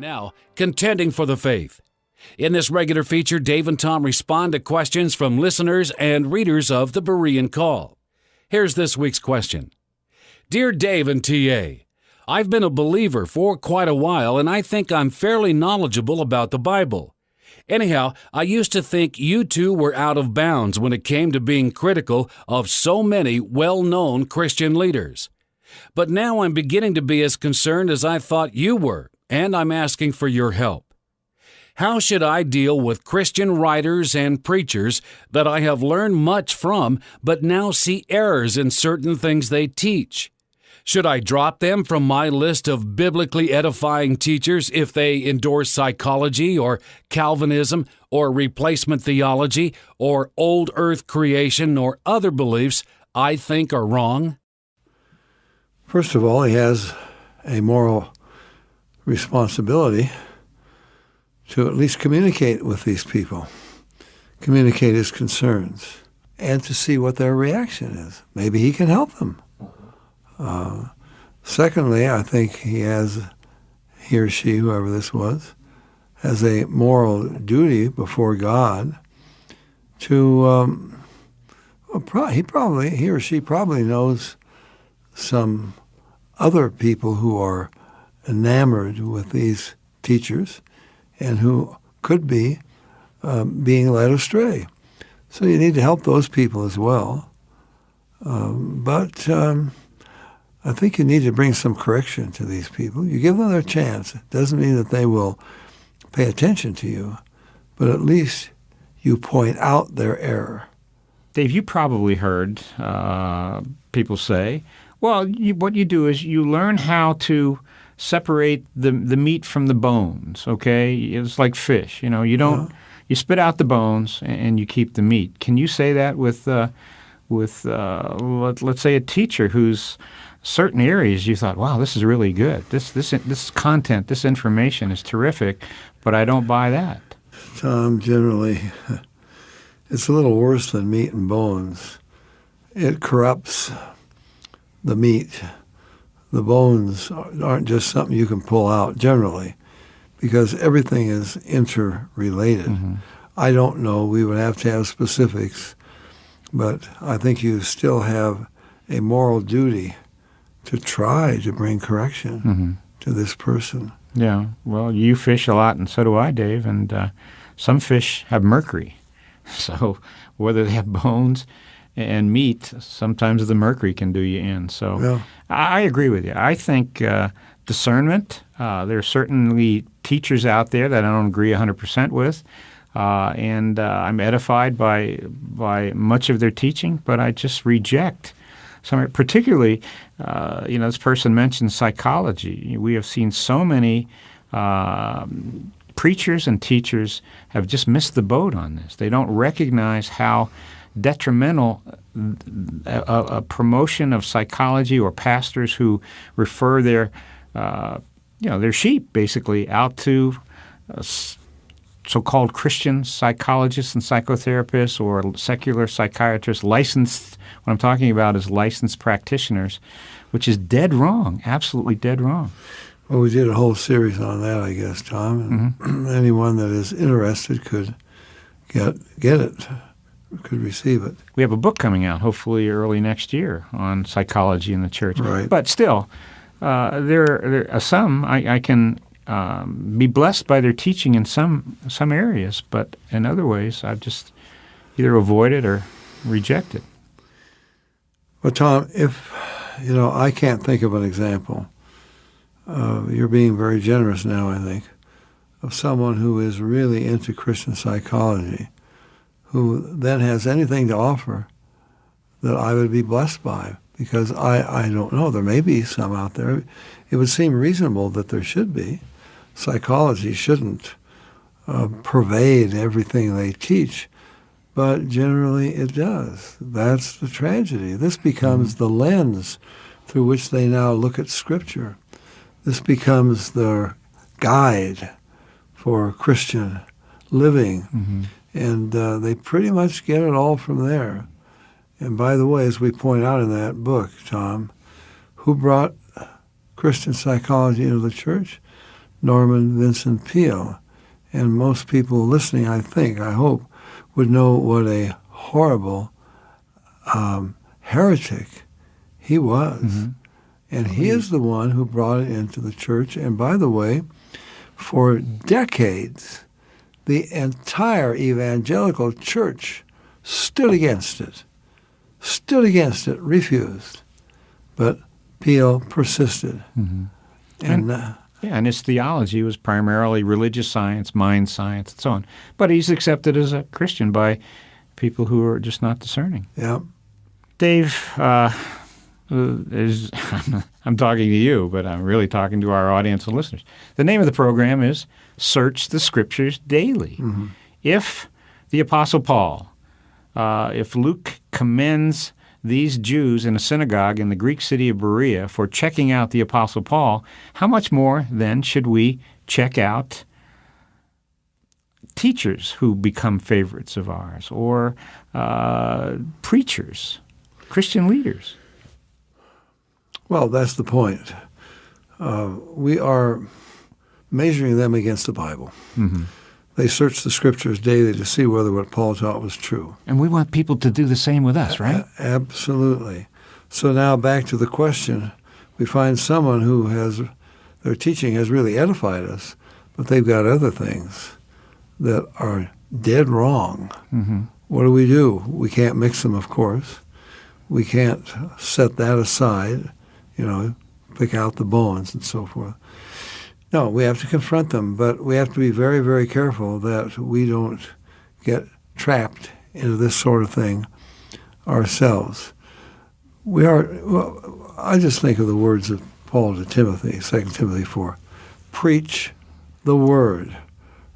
Now, Contending for the Faith. In this regular feature, Dave and Tom respond to questions from listeners and readers of the Berean Call. Here's this week's question. Dear Dave and T.A., I've been a believer for quite a while, and I think I'm fairly knowledgeable about the Bible. Anyhow, I used to think you two were out of bounds when it came to being critical of so many well-known Christian leaders. But now I'm beginning to be as concerned as I thought you were, and I'm asking for your help. How should I deal with Christian writers and preachers that I have learned much from, but now see errors in certain things they teach? Should I drop them from my list of biblically edifying teachers if they endorse psychology or Calvinism or replacement theology or old earth creation or other beliefs I think are wrong? First of all, he has a moral responsibility to at least communicate with these people, communicate his concerns, and to see what their reaction is. Maybe he can help them. Secondly, I think he or she, whoever this was, has a moral duty before God to, he or she probably knows some other people who are enamored with these teachers and who could be being led astray. So you need to help those people as well. But I think you need to bring some correction to these people. You give them their chance. It doesn't mean that they will pay attention to you, but at least you point out their error. Dave, you probably heard people say, well, what you do is you learn how to separate the meat from the bones, okay? It's like fish. You don't you spit out the bones and you keep the meat. Can you say that with let's say a teacher whose certain areas you thought, wow, this is really good. This content, this information is terrific, but I don't buy that. Tom, generally, it's a little worse than meat and bones. It corrupts the meat. The bones aren't just something you can pull out generally because everything is interrelated. Mm-hmm. I don't know. We would have to have specifics, but I think you still have a moral duty to try to bring correction to this person. Yeah. Well, you fish a lot, and so do I, Dave, and some fish have mercury. So whether they have bones and meat, sometimes the mercury can do you in. So yeah. I agree with you. I think discernment, there are certainly teachers out there that I don't agree 100% with, and I'm edified by much of their teaching, but I just reject some, particularly, this person mentioned psychology. We have seen so many preachers and teachers have just missed the boat on this. They don't recognize how detrimental a promotion of psychology or pastors who refer their sheep basically out to so-called Christian psychologists and psychotherapists or secular psychiatrists, licensed. What I'm talking about is licensed practitioners, which is dead wrong, absolutely dead wrong. Well, we did a whole series on that, I guess, Tom. And anyone that is interested could get it, could receive it. We have a book coming out, hopefully early next year, on psychology in the church. Right. But still, there are some I can be blessed by their teaching in some areas, but in other ways I've just either avoided or rejected. Well, Tom, if, I can't think of an example. You're being very generous now, I think, of someone who is really into Christian psychology, who then has anything to offer that I would be blessed by, because I don't know. There may be some out there. It would seem reasonable that there should be. Psychology shouldn't pervade everything they teach, but generally it does. That's the tragedy. This becomes the lens through which they now look at Scripture. This becomes their guide for Christian living, and they pretty much get it all from there. And by the way, as we point out in that book, Tom, who brought Christian psychology into the church? Norman Vincent Peale. And most people listening, I hope, would know what a horrible heretic he was. Mm-hmm. And he is the one who brought it into the church. And by the way, for decades, the entire evangelical church stood against it, refused. But Peale persisted. Mm-hmm. And and his theology was primarily religious science, mind science, and so on. But he's accepted as a Christian by people who are just not discerning. yeah. Dave, I'm talking to you, but I'm really talking to our audience and listeners. The name of the program is Search the Scriptures Daily. Mm-hmm. If the Apostle Paul, if Luke commends these Jews in a synagogue in the Greek city of Berea for checking out the Apostle Paul, how much more then should we check out teachers who become favorites of ours, or preachers, Christian leaders? Well, that's the point. We are measuring them against the Bible. Mm-hmm. They search the Scriptures daily to see whether what Paul taught was true. And we want people to do the same with us, right? Absolutely. So now back to the question. We find someone who their teaching has really edified us, but they've got other things that are dead wrong. Mm-hmm. What do? We can't mix them, of course. We can't set that aside, pick out the bones and so forth. No, we have to confront them, but we have to be very, very careful that we don't get trapped into this sort of thing ourselves. I just think of the words of Paul to Timothy, 2 Timothy 4. Preach the word,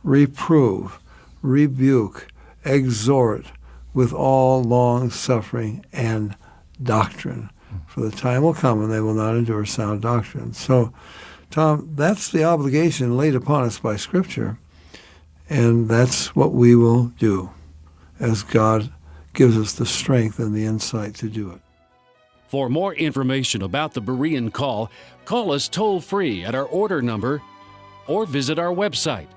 reprove, rebuke, exhort with all long-suffering and doctrine. For the time will come when they will not endure sound doctrine. So, Tom, that's the obligation laid upon us by Scripture, and that's what we will do as God gives us the strength and the insight to do it. For more information about the Berean Call, call us toll-free at our order number or visit our website,